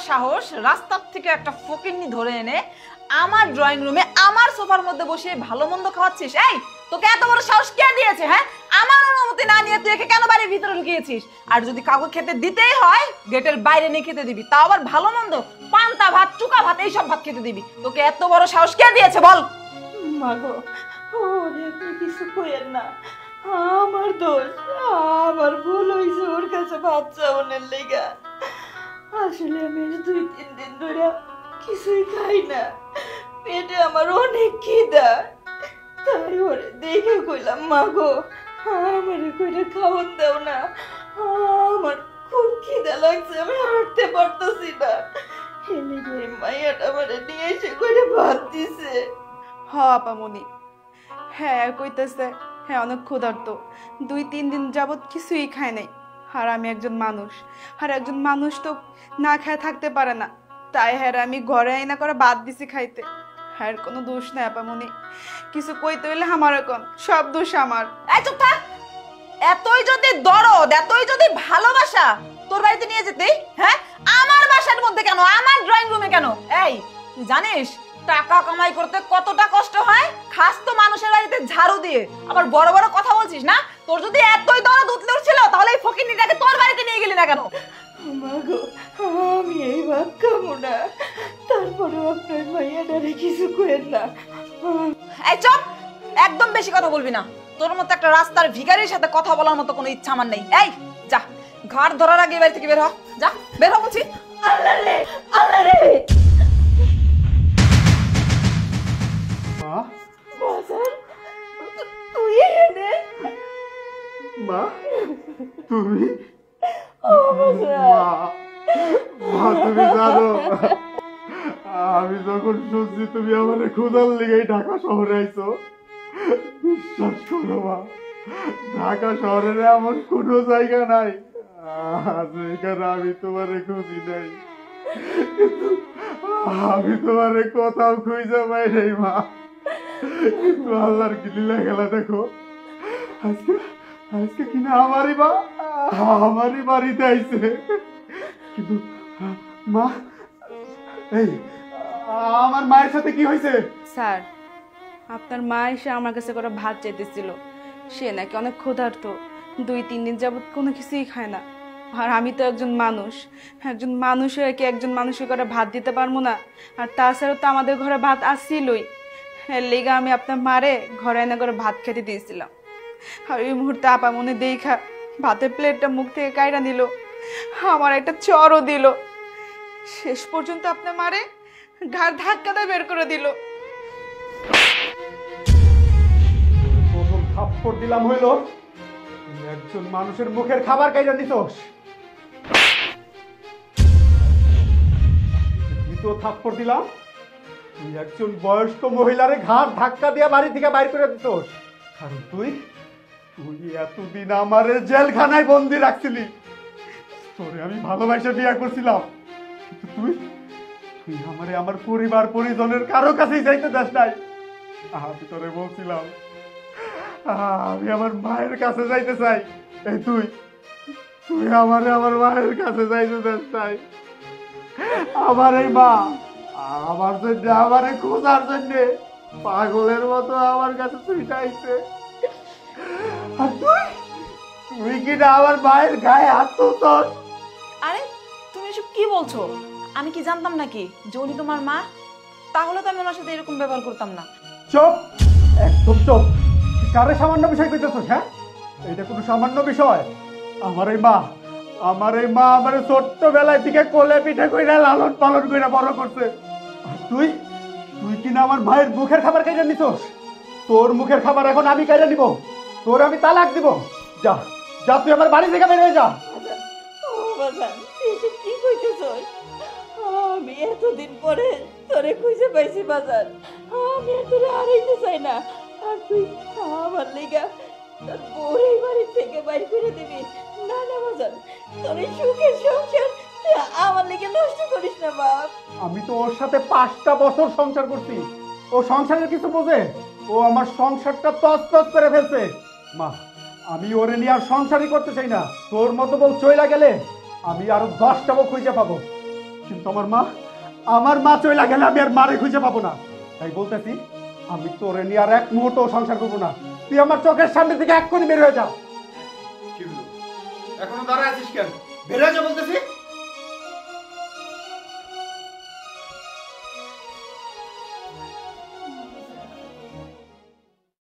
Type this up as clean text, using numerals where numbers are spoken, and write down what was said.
সাহস রাস্তার থেকে একটা ফকিন্নি ধরে এনে আমার ড্রয়িং রুমে আমার সোফার মধ্যে বসে ভালো মন্দ খাওয়াচ্ছিস? এই তোকে এত বড় সাহস কে দিয়েছে? হ্যাঁ, আমার অনুমতি না নিয়ে তুই একে কেন বাড়ির ভিতরে ঢুকিয়েছিস? আর যদি কাউকে খেতে দিতেই হয় গেটের বাইরে নিয়ে খেতে দিবি, তাও আবার ভালো মন্দ, পান্তা ভাত, চুকা ভাত, এইসব ভাত খেতে দিবি। তোকে এত বড় সাহস কে দিয়েছে বল? মাগো, ওরে আপনি কিছু কইেন না, আমার দোষ, আমার ভুল হয়েছে ওর কাছে ভাত চাওয়ানোর লেগা। আসলে আমি 2-3 দিন ধরে কিছুই খাই না, পেটে আমার অনেক খিদা, তাই ওরে দেখে কইলাম মাগো আমারে কইরা খাওয়ান দাও না, আমার খুব খিদা লাগছে, আমি হাঁটতে পারতেছি না। এলিগে মাইয়াটা আমারে নিয়ে এসে কইরা ভাত দিছে। আপামনি, হ্যাঁ কইতেছে হ্যাঁ অনেক ক্ষুধার্ত, 2-3 দিন যাবত কিছুই খায় নাই। আর আমি একজন মানুষ, আর একজন মানুষ তো না খায় থাকতে পারে না, তাই হ্যাঁ আমি ঘরে আইনা করে বাদ দিছি খাইতে। হ্যাঁ কোনো দোষ নাই আপামনি, কিছু কইতে হইলে আমার এখন সব দোষ আমার। এই চুপ থাক। এতই যদি দরদ, এতই যদি ভালোবাসা তোর বাড়িতে নিয়ে যেতে, হ্যাঁ আমার বাসার মধ্যে কেন, আমার ড্রয়িং রুমে কেন? এই তুই জানিস টাকা কামাই করতে কতটা কষ্ট হয়? খাস তো মানুষের বাড়িতে ঝাড়ু দিয়ে, আবার বড় বড় কথা বলছিস না? তোর যদি এতই দরদ উঠলে উঠছিল তাহলে এই ফকিন্নিটাকে তোর বাড়িতে নিয়ে গেলি না কেন? মাগো আমি এই ভাত খাবো না, তারপরে আপনার মাইয়াটারে কিছু কইেন না। এই চুপ, একদম বেশি কথা বলবি না। তোর মতো একটা রাস্তার ভিখারির সাথে কথা বলার মতো কোনো ইচ্ছা আমার নেই। এই যা, ঘাট ধরার আগে বাড়ি থেকে বের হ, যা বের হ বলছি। আল্লাহ রে, আল্লাহ রে। মা, বাজার তুই এনে মা তুমি, ও বাজার, মা তুমি জানো আমি যখন শুনছি তুমি আমার ক্ষুধার লেগে ঢাকা শহরে আইছো, বিশ্বাস করো মা, ঢাকা শহরে এমন কোনো জায়গা নাই যেখানে আমি তোমারে খুঁজি নাই, কিন্তু আমি তোমারে কোথাও খুঁজে পাই নাই মা। কিন্তু আল্লাহর কি লীলা খেলা দেখো, আজকে আজকে কিনা আমারই বাড়িতে আইছে। কিন্তু মা, এই আমার মায়ের সাথে কি হয়েছে? স্যার, আপনার মা এসে আমার কাছে করে ভাত চাইতেছিল, সে নাকি অনেক ক্ষুধার্ত, 2-3 দিন যাবত কোনো কিছুই খায় না। আর আমি তো একজন মানুষের কি একজন মানুষের করে ভাত দিতে পারবো না? আর তাছাড়া তো আমাদের ঘরে ভাত আসছিলই, এর লেগে আমি আপনার মারে ঘরে এনে করে ভাত খেতে দিয়েছিলাম। আর এই মুহূর্তে আপামনি দেখা ভাতের প্লেটটা মুখ থেকে কাইরা নিল, আমার একটা চরও দিল, শেষ পর্যন্ত আপনার মারে ঘাড় ধাক্কা দিয়ে বের করে দিল। প্রথম থাপ্পড় দিলাম হইলো একজন মানুষের মুখের খাবার কাইরা দিছস, দ্বিতীয় থাপ্পড় দিলাম তুই একজন বয়স্ক মহিলারে ঘাড় ধাক্কা দিয়া বাড়ি থেকে বাইর করে দিছস। কারণ তুই এতদিন আমার জেলখানায় বন্দি রাখছিলি, তোরে আমি ভালোবাসে বিয়ে করছিলাম, কিন্তু তুই আমারে আমার পরিবার পরিজনের কারো কাছেই যাইতে দাস নাই। আমি তোরে বলছিলাম আমি আমার মায়ের কাছে যাইতে চাই, এই তুই আমারে আমার মায়ের কাছে যাইতে দাস নাই। আমার এই মা আমার জন্য, আমারে খোঁজার জন্য পাগলের মতো আমার কাছে তুই চাইছে, আর তুই কিনা আমার মায়ের গায়ে হাত তুলছস। আরে তুমি এসব কি বলছো? আমি কি জানতাম নাকি যে উনি তোমার মা? তাহলে তো আমি ওনার সাথে এরকম ব্যবহার করতাম না। চুপ, একদম চুপ। কারে সামান্য বিষয় কইতেছস? হ্যাঁ, এটা কোনো সামান্য বিষয়? আমার এই মা আমার ছোট্টবেলায় থেকে কোলে পিঠে কইরা লালন পালন কইরা বড় করছে, আর তুই কিনা আমার মায়ের মুখের খাবার খাইরা নিছস। তোর মুখের খাবার এখন আমি খাইরা নিব, তোর আমি তালাক দিব। যা যা, তুই আমার বাড়ি থেকে বের হয়ে যা। ও বাজার এসব কি কইতেছস? আমি এতদিন পরে তোরে খুঁজে পাইছি বাজার, আমি আর তোরে হারাইতে চাই না। আর তুই আমার লেগা তোর বউর এই বাড়ি থেকে বাইর করে দিবি? না না বাজার, তোর এই সুখের সংসার তুই আমার লেগে নষ্ট করিস না বাপ। আমি তো ওর সাথে 5টা বছর সংসার করছি, ও সংসারের কিছু বোঝে? ও আমার সংসারটা তছনছ করে ফেলছে। মা, আমি ওরে নিয়ে আর সংসারই করতে চাই না। তোর মতো বউ চইলা গেলে আমি আরো 10টা বউ খুঁজে পাবো। কিন্তু আমার মা চলে গেলে আমি আর মারে খুঁজে পাবো না। তাই বলতেছি, আমি তোরে নিয়ে আর এক মুহূর্ত সংসার করবো না। তুই আমার চোখের সামনে থেকে এক্ষুনি বের হয়ে যা। কি হলো? এখনো দাঁড়ায় আছিস কেন? বের হয়ে যা বলতেছি।